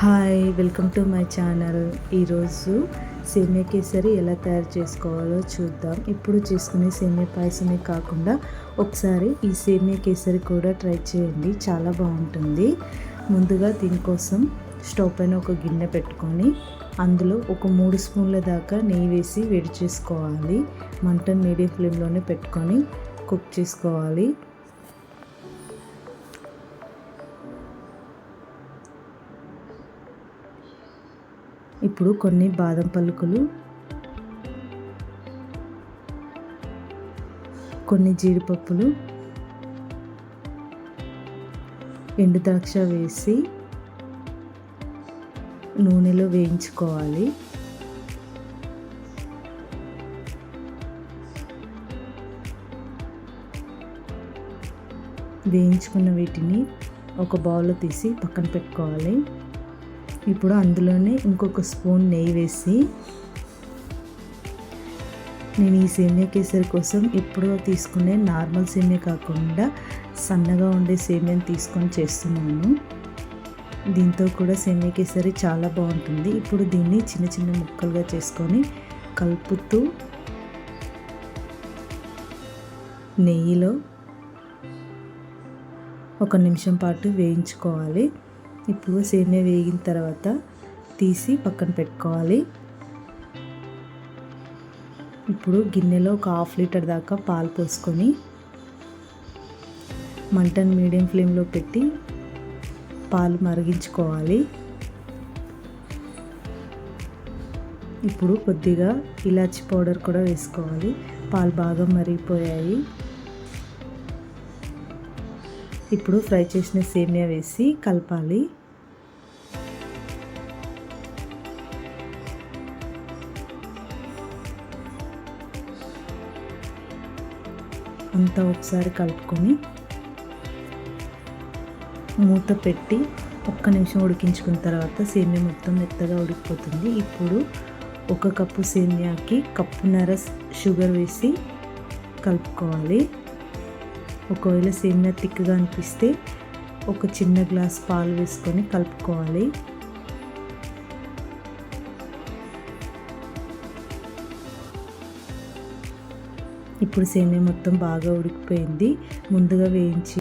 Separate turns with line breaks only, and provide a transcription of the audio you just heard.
Hi, welcome to my channel. ఈరోజు సేమియా కేసరి ఎలా తయారు చేసుకోవాలో చూద్దాం. ఇప్పుడు చేసుకునే సేమియా పాయసమే కాకుండా ఒకసారి ఈ సేమియా కేసరి కూడా ట్రై చేయండి, చాలా బాగుంటుంది. ముందుగా దీనికోసం స్టవ్ పైన ఒక గిన్నె పెట్టుకొని అందులో ఒక 3 స్పూన్ల దాకా నెయ్యి వేసి వేడి చేసుకోవాలి. మంటను మీడియం ఫ్లేమ్లోనే పెట్టుకొని కుక్ చేసుకోవాలి. ఇప్పుడు కొన్ని బాదం పలుకులు, కొన్ని జీడిపప్పులు, ఎండు ద్రాక్ష వేసి నూనెలో వేయించుకోవాలి. వేయించుకున్న వీటిని ఒక బౌల్లో తీసి పక్కన పెట్టుకోవాలి. ఇప్పుడు అందులోనే ఇంకొక స్పూన్ నెయ్యి వేసి, నేను ఈ సేమియా కేసరి కోసం ఎప్పుడో తీసుకునే నార్మల్ సేమియా కాకుండా సన్నగా ఉండే సేమియాని తీసుకొని చేస్తున్నాను. దీంతో కూడా సేమియా కేసరి చాలా బాగుంటుంది. ఇప్పుడు దీన్ని చిన్న చిన్న ముక్కలుగా చేసుకొని కలుపుతూ నెయ్యిలో 1 నిమిషం పాటు వేయించుకోవాలి. ఇప్పుడు సేమియా వేగిన తర్వాత తీసి పక్కన పెట్టుకోవాలి. ఇప్పుడు గిన్నెలో ఒక 1/2 లీటర్ దాకా పాలు పోసుకొని మంటను మీడియం ఫ్లేమ్లో పెట్టి పాలు మరిగించుకోవాలి. ఇప్పుడు కొద్దిగా ఇలాచీ పౌడర్ కూడా వేసుకోవాలి. పాలు బాగా మరిగిపోయాయి. ఇప్పుడు ఫ్రై చేసిన సేమియా వేసి కలపాలి. అంతా ఒకసారి కలుపుకొని మూత పెట్టి 1 నిమిషం ఉడికించుకున్న తర్వాత సేమియా మొత్తం మెత్తగా ఉడికిపోతుంది. ఇప్పుడు 1 కప్పు సేమియాకి 1.5 కప్పు షుగర్ వేసి కలుపుకోవాలి. ఒకవేళ సేమియా తిక్కుగా అనిపిస్తే ఒక చిన్న గ్లాస్ పాలు వేసుకొని కలుపుకోవాలి. ఇప్పుడు సేమియా మొత్తం బాగా ఉడికిపోయింది. ముందుగా వేయించి